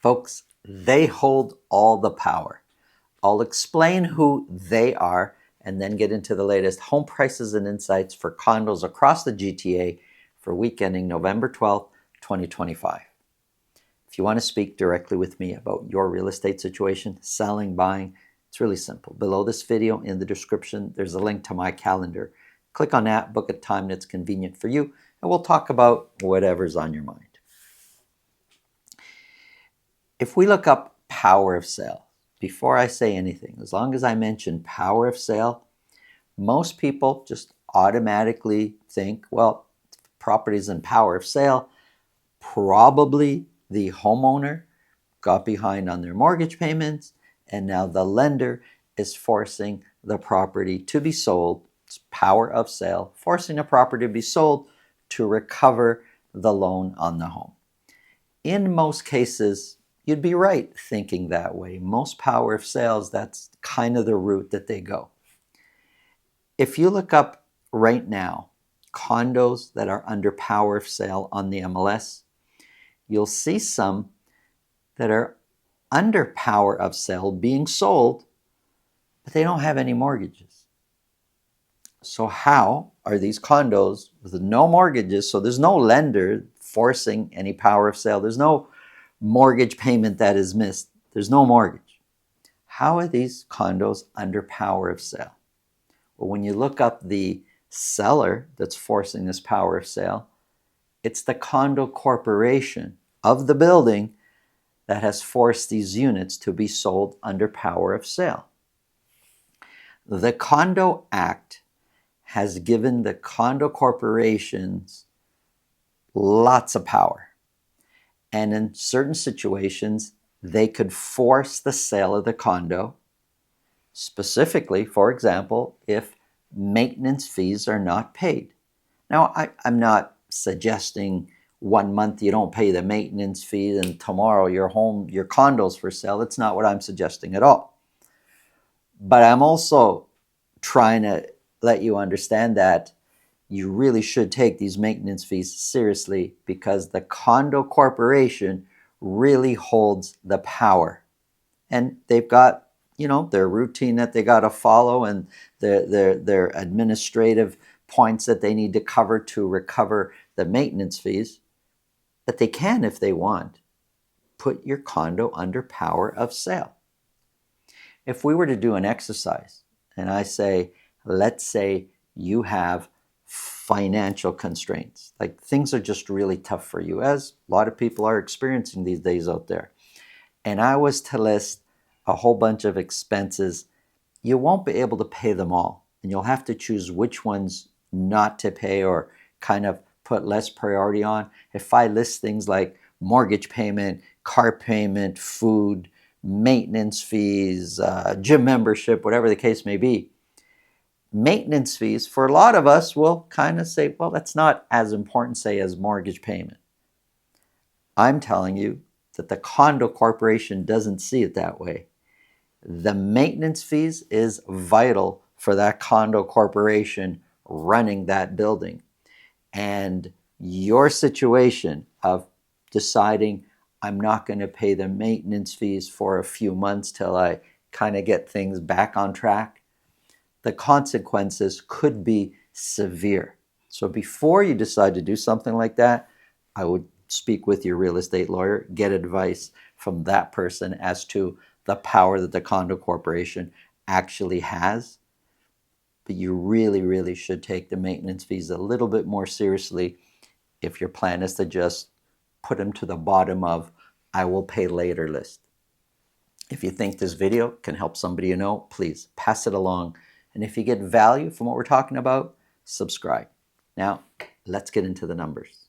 Folks, they hold all the power. I'll explain who they are and then get into the latest home prices and insights for condos across the GTA for week ending November 12th, 2025. If you want to speak directly with me about your real estate situation, selling, buying, it's really simple. Below this video in the description, there's a link to my calendar. Click on that, book a time that's convenient for you, and we'll talk about whatever's on your mind. If we look up power of sale, before I say anything, as long as I mention power of sale, most people just automatically think, well, properties in power of sale, probably the homeowner got behind on their mortgage payments, and now the lender is forcing the property to be sold. It's power of sale, forcing a property to be sold to recover the loan on the home. In most cases, you'd be right thinking that way. Most power of sales, that's kind of the route that they go. If you look up right now, condos that are under power of sale on the MLS, you'll see some that are under power of sale being sold, but they don't have any mortgages. So how are these condos with no mortgages? So there's no lender forcing any power of sale. There's no mortgage payment that is missed. There's no mortgage. How are these condos under power of sale? Well, when you look up the seller that's forcing this power of sale, it's the condo corporation of the building that has forced these units to be sold under power of sale. The Condo Act has given the condo corporations lots of power. And in certain situations, they could force the sale of the condo, specifically, for example, if maintenance fees are not paid. Now, I'm not suggesting 1 month you don't pay the maintenance fee and tomorrow your condo's for sale. That's not what I'm suggesting at all. But I'm also trying to let you understand that you really should take these maintenance fees seriously because the condo corporation really holds the power. And they've got, their routine that they got to follow and their administrative points that they need to cover to recover the maintenance fees. But they can, if they want, put your condo under power of sale. If we were to do an exercise and I say, let's say you have financial constraints, like things are just really tough for you, as a lot of people are experiencing these days out there. And I was to list a whole bunch of expenses, you won't be able to pay them all. And you'll have to choose which ones not to pay or kind of put less priority on. If I list things like mortgage payment, car payment, food, maintenance fees, gym membership, whatever the case may be, maintenance fees, for a lot of us, will kind of say, well, that's not as important, say, as mortgage payment. I'm telling you that the condo corporation doesn't see it that way. The maintenance fees is vital for that condo corporation running that building. And your situation of deciding I'm not going to pay the maintenance fees for a few months till I kind of get things back on track, the consequences could be severe. So before you decide to do something like that, I would speak with your real estate lawyer, get advice from that person as to the power that the condo corporation actually has. But you really, really should take the maintenance fees a little bit more seriously if your plan is to just put them to the bottom of I will pay later list. If you think this video can help somebody you know, please pass it along. And if you get value from what we're talking about, subscribe. Now, let's get into the numbers.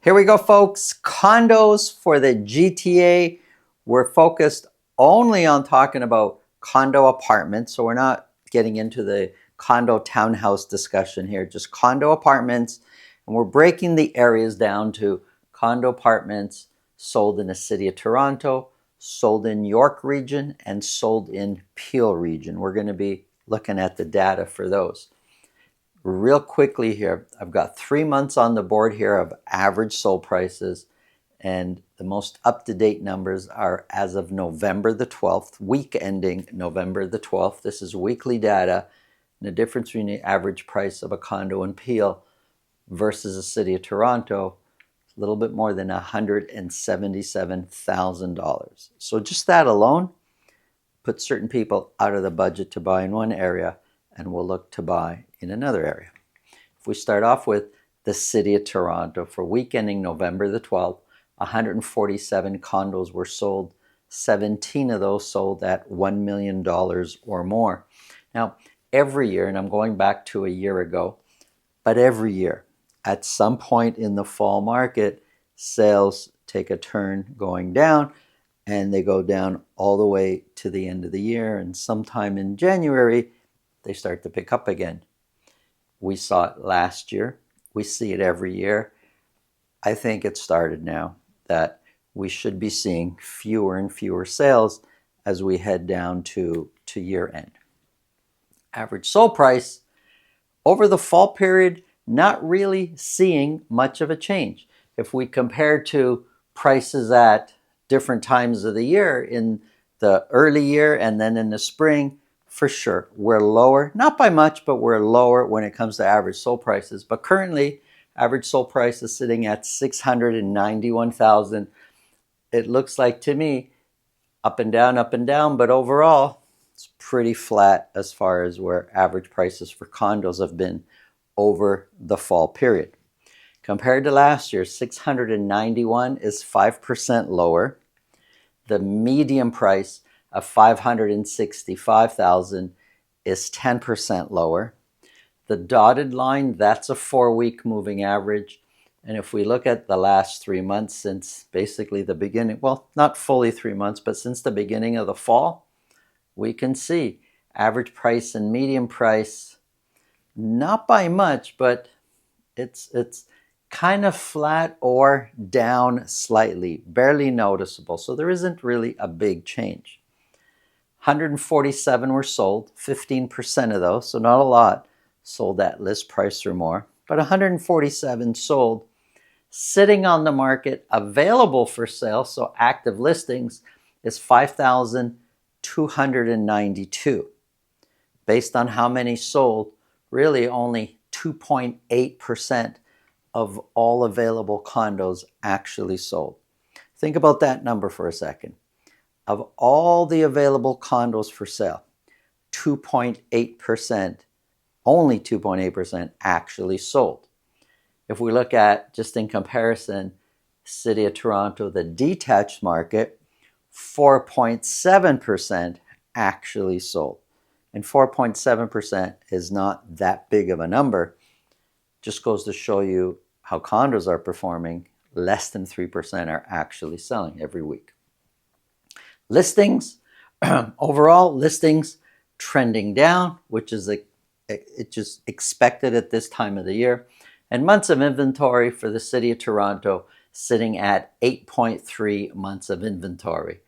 Here we go, folks. Condos for the GTA. We're focused only on talking about condo apartments, so we're not getting into the condo townhouse discussion here, just condo apartments. And we're breaking the areas down to condo apartments sold in the city of Toronto, sold in York region, and sold in Peel region. We're going to be looking at the data for those. Real quickly here, I've got 3 months on the board here of average sold prices, and the most up-to-date numbers are as of November the 12th, week ending November the 12th. This is weekly data, and the difference between the average price of a condo in Peel versus the city of Toronto, a little bit more than $177,000. So just that alone puts certain people out of the budget to buy in one area and will look to buy in another area. If we start off with the city of Toronto, for week ending November the 12th, 147 condos were sold. 17 of those sold at $1 million or more. Now, every year, and I'm going back to a year ago, but every year, at some point in the fall market, sales take a turn going down, and they go down all the way to the end of the year. And sometime in January, they start to pick up again. We saw it last year. We see it every year. I think it started now that we should be seeing fewer and fewer sales as we head down to year end. Average sold price over the fall period, not really seeing much of a change. If we compare to prices at different times of the year, in the early year and then in the spring, for sure, we're lower, not by much, but we're lower when it comes to average sold prices. But currently, average sold price is sitting at $691,000. It looks like to me, up and down, but overall, it's pretty flat as far as where average prices for condos have been over the fall period. Compared to last year, 691 is 5% lower. The median price of 565,000 is 10% lower. The dotted line, that's a 4-week moving average. And if we look at the last 3 months since basically the beginning, well, not fully 3 months, but since the beginning of the fall, we can see average price and median price, not by much, but it's kind of flat or down slightly, barely noticeable. So there isn't really a big change. 147 were sold, 15% of those, so not a lot, sold at list price or more, but 147 sold. Sitting on the market, available for sale, so active listings, is 5,292. Based on how many sold, really only 2.8% of all available condos actually sold. Think about that number for a second. Of all the available condos for sale, 2.8%, only 2.8% actually sold. If we look at, just in comparison, City of Toronto, the detached market, 4.7% actually sold. And 4.7% is not that big of a number. Just goes to show you how condos are performing. Less than 3% are actually selling every week. Listings, overall listings trending down, which is it just expected at this time of the year. And months of inventory for the City of Toronto sitting at 8.3 months of inventory.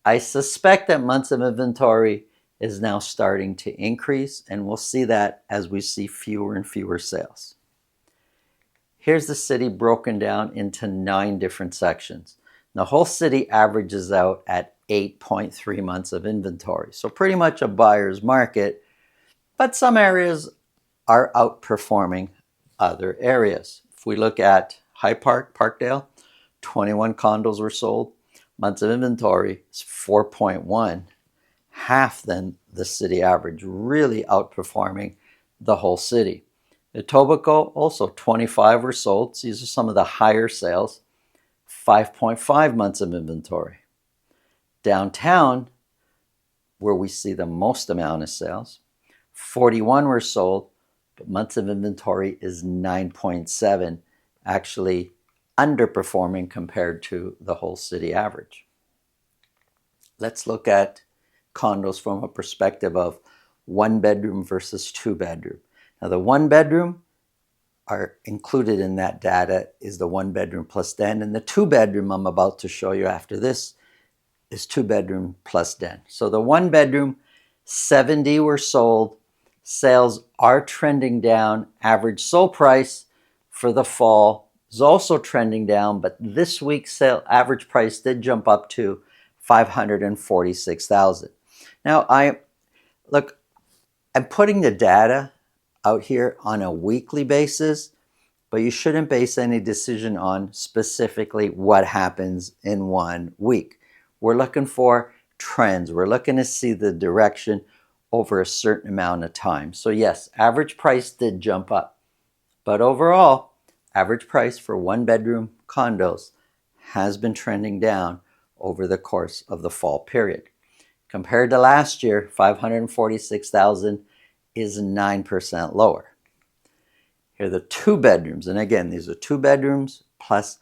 I suspect that months of inventory is now starting to increase, and we'll see that as we see fewer and fewer sales. Here's the city broken down into 9 different sections. The whole city averages out at 8.3 months of inventory. So pretty much a buyer's market, but some areas are outperforming other areas. If we look at High Park, Parkdale, 21 condos were sold. Months of inventory is 4.1, half than the city average, really outperforming the whole city. Etobicoke, also 25 were sold. So these are some of the higher sales. 5.5 months of inventory. Downtown, where we see the most amount of sales, 41 were sold, but months of inventory is 9.7, actually underperforming compared to the whole city average. Let's look at condos from a perspective of 1 bedroom versus 2 bedroom. Now the 1 bedroom are included in that data is the 1 bedroom plus den, and the 2 bedroom I'm about to show you after this is 2 bedroom plus den. So the 1 bedroom, 70 were sold. Sales are trending down. Average sold price for the fall is also trending down, but this week's sale average price did jump up to $546,000. Now I'm putting the data out here on a weekly basis, but you shouldn't base any decision on specifically what happens in 1 week. We're looking for trends. We're looking to see the direction over a certain amount of time. So yes, average price did jump up, but overall, average price for 1 bedroom condos has been trending down over the course of the fall period. Compared to last year, $546,000 is 9% lower. Here are the 2 bedrooms, and again, these are 2 bedrooms plus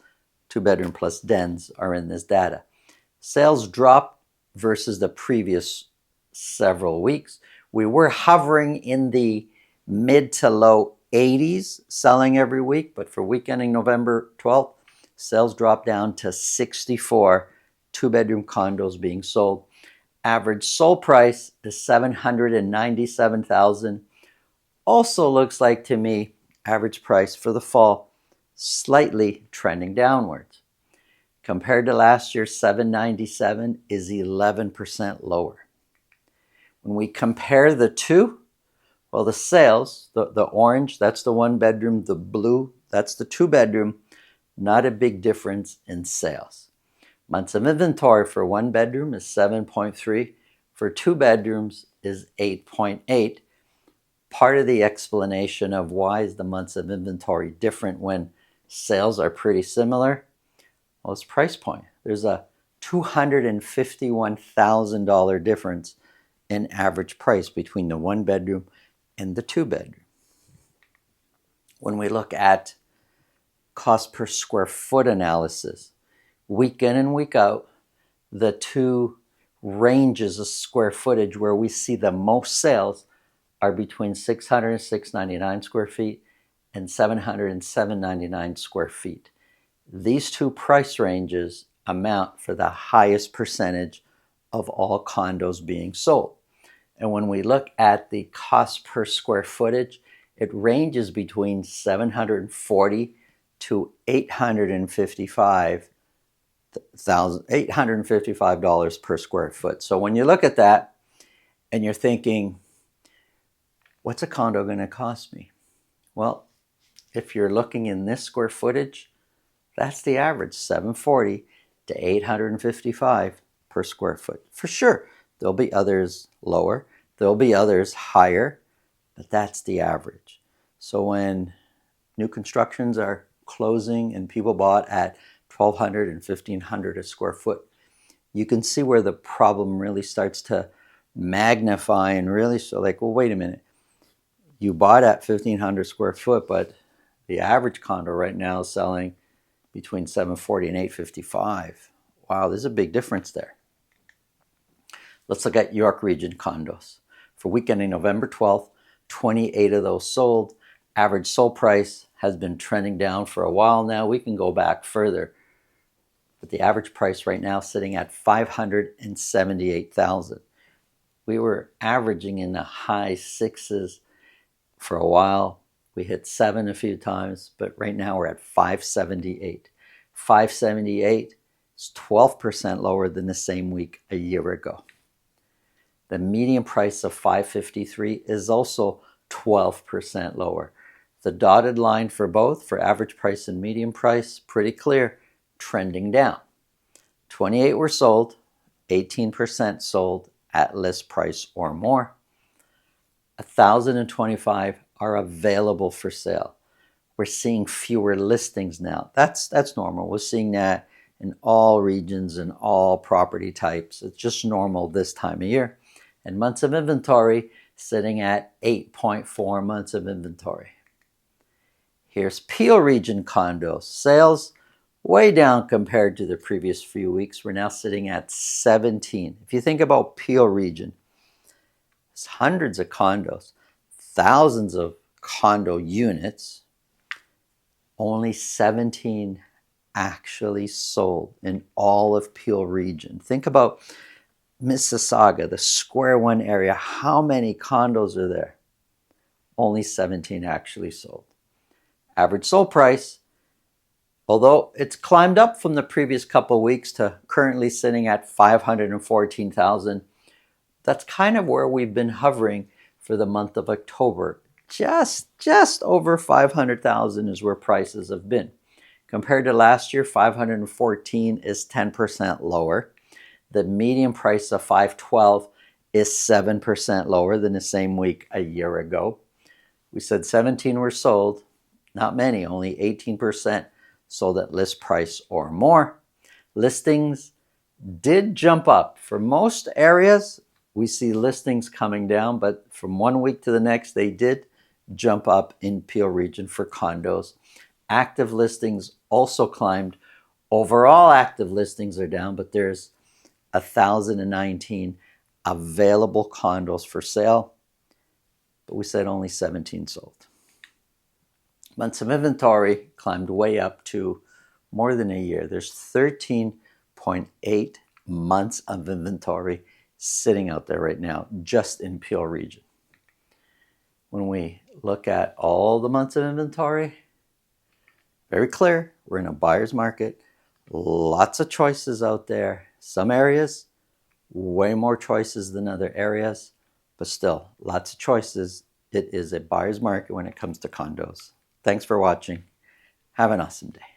2 bedroom plus dens are in this data. Sales dropped versus the previous several weeks. We were hovering in the mid to low 80s selling every week, but for week ending November 12th, sales dropped down to 64 2 bedroom condos being sold. Average sold price is $797,000. Also looks like to me average price for the fall slightly trending downwards. Compared to last year, $797,000 is 11% lower. When we compare the two, well, the sales, the orange, that's the 1 bedroom, the blue, that's the 2 bedroom, not a big difference in sales. Months of inventory for 1 bedroom is 7.3, for 2 bedrooms is 8.8. Part of the explanation of why is the months of inventory different when sales are pretty similar, well, it's price point. There's a $251,000 difference in average price between the 1 bedroom and the 2 bedroom. When we look at cost per square foot analysis, week in and week out, the two ranges of square footage where we see the most sales are between 600 and 699 square feet and 700 and 799 square feet. These two price ranges amount for the highest percentage of all condos being sold. And when we look at the cost per square footage, it ranges between $740 to $855 per square foot. So when you look at that and you're thinking, what's a condo going to cost me? Well, if you're looking in this square footage, that's the average, $740 to $855 per square foot. For sure, there'll be others lower, there'll be others higher, but that's the average. So when new constructions are closing and people bought at $1,200 and $1,500 a square foot, you can see where the problem really starts to magnify and really so like, well, wait a minute. You bought at 1,500 square foot, but the average condo right now is selling between $740 and $855. Wow, there's a big difference there. Let's look at York Region condos. For week ending November 12th, 28 of those sold. Average sold price has been trending down for a while now. We can go back further, but the average price right now is sitting at $578,000. We were averaging in the high sixes for a while. We hit 7 a few times, but right now we're at 578. 578 is 12% lower than the same week a year ago. The median price of 553 is also 12% lower. The dotted line for both, for average price and median price, pretty clear, trending down. 28 were sold, 18% sold at list price or more. 1,025 are available for sale. We're seeing fewer listings now. That's normal. We're seeing that in all regions and all property types. It's just normal this time of year. And months of inventory sitting at 8.4 months of inventory. Here's Peel Region condos. Sales way down compared to the previous few weeks. We're now sitting at 17. If you think about Peel Region, it's hundreds of condos, thousands of condo units, only 17 actually sold in all of Peel region. Think about Mississauga, the Square One area. How many condos are there? Only 17 actually sold. Average sold price, although it's climbed up from the previous couple of weeks to currently sitting at $514,000, that's kind of where we've been hovering for the month of October. Just over 500,000 is where prices have been. Compared to last year, 514 is 10% lower. The median price of 512 is 7% lower than the same week a year ago. We said 17 were sold, not many, only 18% sold at list price or more. Listings did jump up. For most areas, we see listings coming down, but from one week to the next, they did jump up in Peel region for condos. Active listings also climbed. Overall active listings are down, but there's 1,019 available condos for sale, but we said only 17 sold. Months of inventory climbed way up to more than a year. There's 13.8 months of inventory sitting out there right now, just in Peel region. When we look at all the months of inventory, very clear, we're in a buyer's market. Lots of choices out there. Some areas, way more choices than other areas, but still, lots of choices. It is a buyer's market when it comes to condos. Thanks for watching. Have an awesome day.